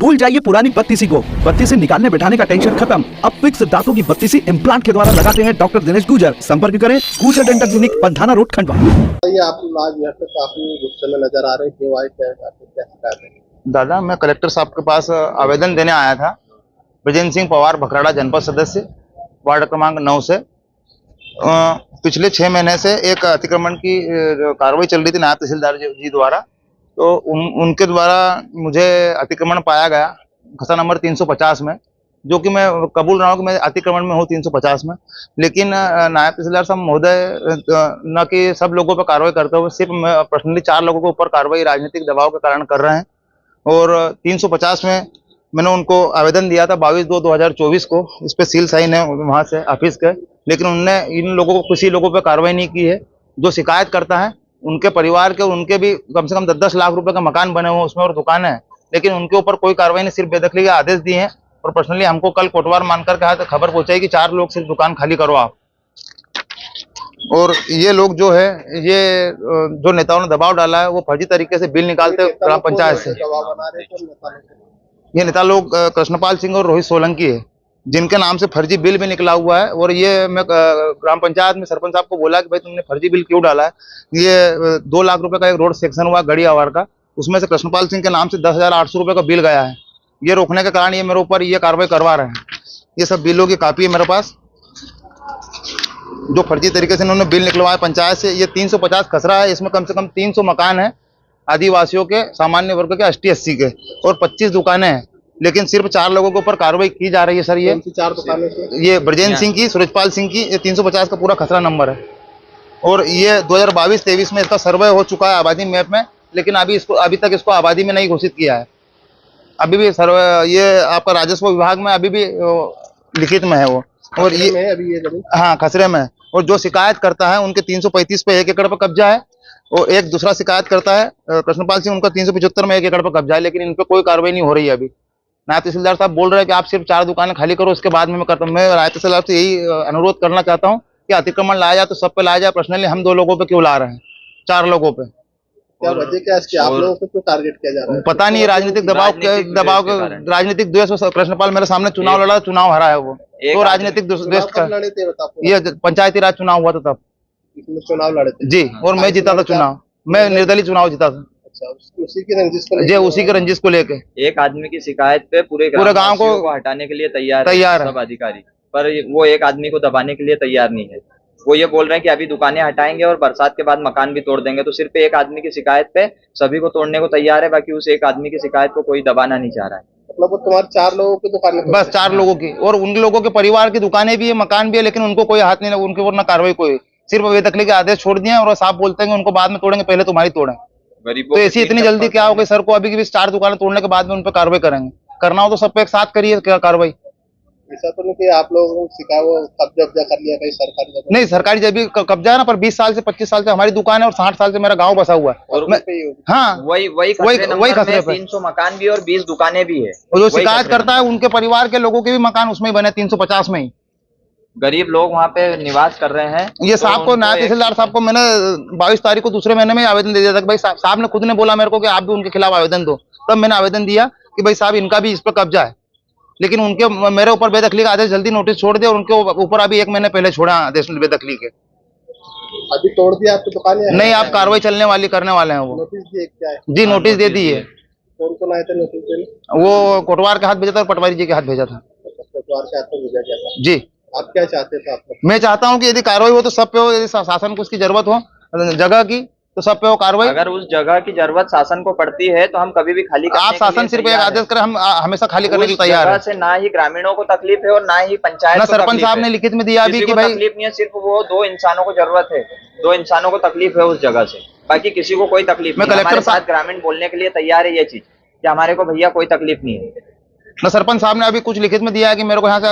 भूल जाइए पुरानी बत्तीसी को। बत्तीसी निकालने बैठाने का टेंशन खत्म। अब फिक्स दांतों की बत्तीसी इम्प्लांट के द्वारा लगाते हैं डॉक्टर दिनेश गुजर। संपर्क करें गुजर dental clinic, Pandhana road, Khandwa. आप आज यहाँ पे काफी गुस्से में नजर आ रहे हैं, क्यों आए, क्या शिकायत है? दादा, मैं कलेक्टर साहब के पास आवेदन देने आया था। ब्रजेंद्र सिंह पवार, भखराड़ा जनपद सदस्य, वार्ड क्रमांक 9 से। पिछले 6 महीने से एक अतिक्रमण की कार्रवाई चल रही थी नायब तहसीलदार जी द्वारा। तो उनके द्वारा मुझे अतिक्रमण पाया गया खसा नंबर 350 में, जो कि मैं कबूल रहा हूँ कि मैं अतिक्रमण में हूँ 350 में। लेकिन नायब तहसीलदार साहब महोदय न कि सब लोगों पर कार्रवाई करते हुए सिर्फ पर्सनली 4 लोगों के ऊपर कार्रवाई राजनीतिक दबाव के कारण कर रहे हैं। और 350 में मैंने उनको आवेदन दिया था 22/2/2024 को। इस पे सील साइन है वहाँ से ऑफिस के। लेकिन उनने इन लोगों को, किसी लोगों पे कार्रवाई नहीं की है। जो शिकायत करता है उनके परिवार के, उनके भी कम से कम 10-10 लाख रुपए का मकान बने हुए उसमें और दुकानें हैं, लेकिन उनके ऊपर कोई कार्रवाई नहीं, सिर्फ बेदखली के आदेश दिए हैं। और पर्सनली हमको कल कोटवार मानकर कहा तो खबर पहुंचाई कि 4 लोग सिर्फ दुकान खाली करो आप। और ये लोग जो है, ये जो नेताओं ने दबाव डाला है वो फर्जी तरीके से बिल निकालते ग्राम पंचायत से। ये नेता लोग कृष्णपाल सिंह और रोहित सोलंकी है, जिनके नाम से फर्जी बिल भी निकला हुआ है। और ये मैं ग्राम पंचायत में सरपंच साहब को बोला कि भाई तुमने फर्जी बिल क्यों डाला है। ये 2 लाख रुपए का एक रोड सेक्शन हुआ गढ़ी आवार का, उसमें से कृष्णपाल सिंह के नाम से 10,800 रुपए का बिल गया है। ये रोकने के कारण ये मेरे ऊपर ये कार्रवाई करवा रहे हैं। ये सब बिलों की कॉपी है मेरे पास, जो फर्जी तरीके से इन्होंने बिल निकलवाया पंचायत से। ये 350 खसरा है, इसमें कम से कम 300 मकान है आदिवासियों के, सामान्य वर्ग के, ST-SC के, और 25 दुकानें हैं। लेकिन सिर्फ 4 लोगों के ऊपर कार्रवाई की जा रही है सर। ये 4 दुकानें, ये ब्रजेंद्र सिंह की, सूरजपाल सिंह की, ये 350 का पूरा खसरा नंबर है। और ये 2022-23 में इसका सर्वे हो चुका है आबादी मैप में, लेकिन अभी तक इसको आबादी में नहीं घोषित किया है। अभी भी सर्वे ये आपका राजस्व विभाग में अभी भी लिखित में है वो। और ये अभी ये जमीन, हाँ, खसरे में है। और जो शिकायत करता है उनके 335 पे 1 एकड़ पर कब्जा है। और एक दूसरा शिकायत करता है कृष्णपाल सिंह, उनका 375 में 1 एकड़ पर कब्जा है। लेकिन इन पे कोई कार्रवाई नहीं हो रही है। अभी नायब तहसीलदार साहब बोल रहे हैं कि आप सिर्फ 4 दुकानें खाली करो, उसके बाद में मैं करता हूँ। मैं नायब तहसीलदार से यही अनुरोध करना चाहता हूँ कि अतिक्रमण लाया जाए तो सब पे लाया जाए। पर्सनली हम 2 लोगों पे क्यों ला रहे हैं, 4 लोगों पे? क्या वजह क्या है? आप लोगों को क्यों टारगेट किया जा रहा है? पता नहीं, राजनीतिक दबाव, राजनीतिक द्वेष। कृष्णपाल मेरे सामने चुनाव लड़ा, चुनाव हरा है वो, तो राजनीतिक द्वेष का। ये पंचायती राज चुनाव हुआ था तब चुनाव लड़े थे जी, और मैं जीता था चुनाव। मैं निर्दलीय चुनाव जीता था। उसी की रंजिश को जी, उसी के रंजिश को लेके एक आदमी की शिकायत पे पूरे गांव को हटाने के लिए तैयार है सब अधिकारी, पर वो एक आदमी को दबाने के लिए तैयार नहीं है। वो ये बोल रहे हैं कि अभी दुकानें हटाएंगे और बरसात के बाद मकान भी तोड़ देंगे। तो सिर्फ एक आदमी की शिकायत पे सभी को तोड़ने को तैयार है, बाकी उस एक आदमी की शिकायत को कोई दबाना नहीं चाह रहा है। मतलब वो तुम्हारे 4 लोगों की दुकानें, बस 4 लोगों की, और उन लोगों के परिवार की दुकानें भी है, मकान भी है, लेकिन उनको कोई हाथ नहीं लगा, उनके ऊपर ना कार्रवाई कोई। सिर्फ बेदखली के आदेश छोड़ दिए और साफ बोलते हैं कि उनको बाद में तोड़ेंगे, पहले तुम्हारी तोड़ें। तो ऐसी इतनी जल्दी क्या हो गई सर को? अभी की भी 4 दुकानें तोड़ने के बाद में उन पर कार्रवाई करेंगे। करना हो तो सब पे एक साथ करिए कार्रवाई। ऐसा तो नहीं कि आप लोगों को कब्जा कर लिया कहीं सरकारी जगह? नहीं, सरकारी जगह कब्जा है ना, पर 20 साल से 25 साल से हमारी दुकान है और 60 साल से मेरा गांव बसा हुआ है। और हाँ, वही खसरे पे 300 मकान भी और 20 दुकानें भी है। और जो शिकायत करता है उनके परिवार के लोगों के भी मकान उसमें बने 350 में ही। गरीब लोग वहाँ पे निवास कर रहे हैं। ये साहब को, नायब तहसीलदार साहब को मैंने 22 तारीख को दूसरे महीने में आवेदन दे दिया था कि भाई साहब ने खुद ने बोला मेरे को कि आप भी उनके खिलाफ आवेदन दो। तब मैंने आवेदन दिया कि भाई साहब इनका भी इस पर कब्जा है। लेकिन उनके मेरे ऊपर बेदखली का आदेश जल्दी नोटिस छोड़ दिया, और उनके ऊपर अभी 1 महीने पहले छोड़ा आदेश बेदखली के। अभी तोड़ दिया आपकी दुकान? नहीं, आप कार्रवाई करने वाले हैं वो। नोटिस दिए क्या है? जी, नोटिस दे दी है। कौन आए थे नोटिस देने? वो कोटवार के हाथ भेजा था और पटवारी जी के हाथ भेजा था। कोटवार के हाथ भेजा गया था जी। आप क्या चाहते थे? आप मैं चाहता हूँ कि यदि कार्रवाई हो तो सब पे हो, यदि शासन को उसकी जरूरत हो जगह की तो सब पे हो कार्रवाई। अगर उस जगह की जरूरत शासन को पड़ती है तो हम कभी भी खाली करने आप शासन सिर्फ एक आदेश करें, हम हमेशा खाली करने के लिए तैयार है। से ना ही ग्रामीणों को तकलीफ है और ना ही पंचायत को। सरपंच साहब ने लिखित में दिया अभी कि भाई तकलीफ नहीं है, सिर्फ वो 2 इंसानों को जरूरत है, 2 इंसानों को तकलीफ है उस जगह से, बाकी किसी को कोई तकलीफ नहीं। हमारे साथ ग्रामीण बोलने के लिए तैयार है ये चीज कि हमारे को भैया कोई तकलीफ नहीं है। न सरपंच साहब ने अभी कुछ लिखित में दिया है कि मेरे को यहाँ से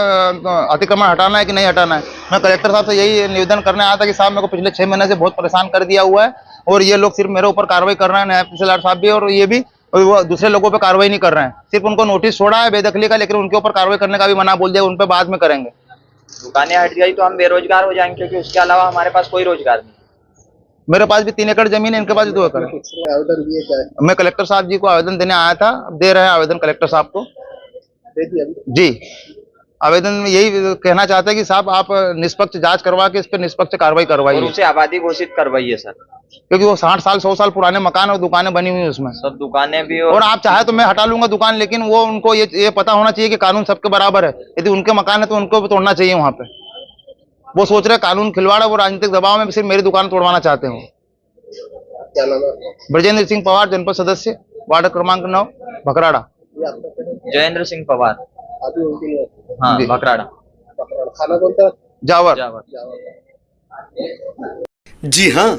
अतिक्रमण हटाना है कि नहीं हटाना है। मैं कलेक्टर साहब से यही निवेदन करने आया था कि साहब मेरे को पिछले 6 महीने से बहुत परेशान कर दिया हुआ है, और ये लोग सिर्फ मेरे ऊपर कार्रवाई कर रहे हैं, नायब तहसीलदार साहब भी और ये भी, और वो दूसरे लोगों पे कार्रवाई नहीं कर रहे हैं। सिर्फ उनको नोटिस छोड़ा है बेदखली का, लेकिन उनके ऊपर कार्रवाई करने का भी मना बोल दिया, उन पर बाद में करेंगे। दुकानें हट गई तो हम बेरोजगार हो जाएंगे, क्योंकि उसके अलावा हमारे पास कोई रोजगार नहीं। मेरे पास भी 3 एकड़ जमीन है, इनके पास भी 2 एकड़ है। कुछ आवेदन दिए क्या है? मैं कलेक्टर साहब जी को आवेदन देने आया था, अब दे रहे हैं आवेदन कलेक्टर साहब को। दे दिया अभी? जी, आवेदन में यही कहना चाहते हैं कि साहब आप निष्पक्ष जांच करवा के इस पर निष्पक्ष कार्रवाई और करवाइए, उसे आबादी घोषित करवाइए सर। क्योंकि वो 60 साल 100 साल पुराने मकान और दुकानें बनी हुई हैं उसमें। सब दुकानें भी और आप चाहे तो मैं हटा लूंगा दुकान, लेकिन वो उनको ये पता होना चाहिए कि कानून सबके बराबर है। यदि उनके मकान है तो उनको भी तोड़ना चाहिए वहां पे। वो सोच रहे कानून खिलवाड़ा, वो राजनीतिक दबाव में सिर्फ मेरी दुकान तोड़वाना चाहते हैं। क्या नाम है? ब्रजेंद्र सिंह पवार, जनपद सदस्य, वार्ड क्रमांक 9, भकराड़ा। ये आपका क्या है? जयेंद्र सिंह पवार। अभी उनकी नहीं है। हाँ, जी। भकराड़ा। खाना कौन सा? जावर। जावर। जी हाँ,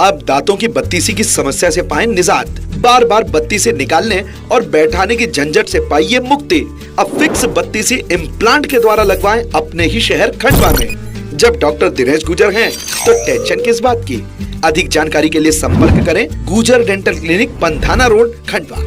अब दांतों की बत्तीसी की समस्या से पाएं निजात। बार बार बत्तीसी निकालने और बैठाने की झंझट से पाइए मुक्ति। अब फिक्स बत्तीसी इम्प्लांट के द्वारा लगवाएं अपने ही शहर खंडवा में। जब डॉक्टर दिनेश गुजर हैं तो टेंशन किस बात की। अधिक जानकारी के लिए संपर्क करें गुजर dental clinic, Pandhana road, Khandwa.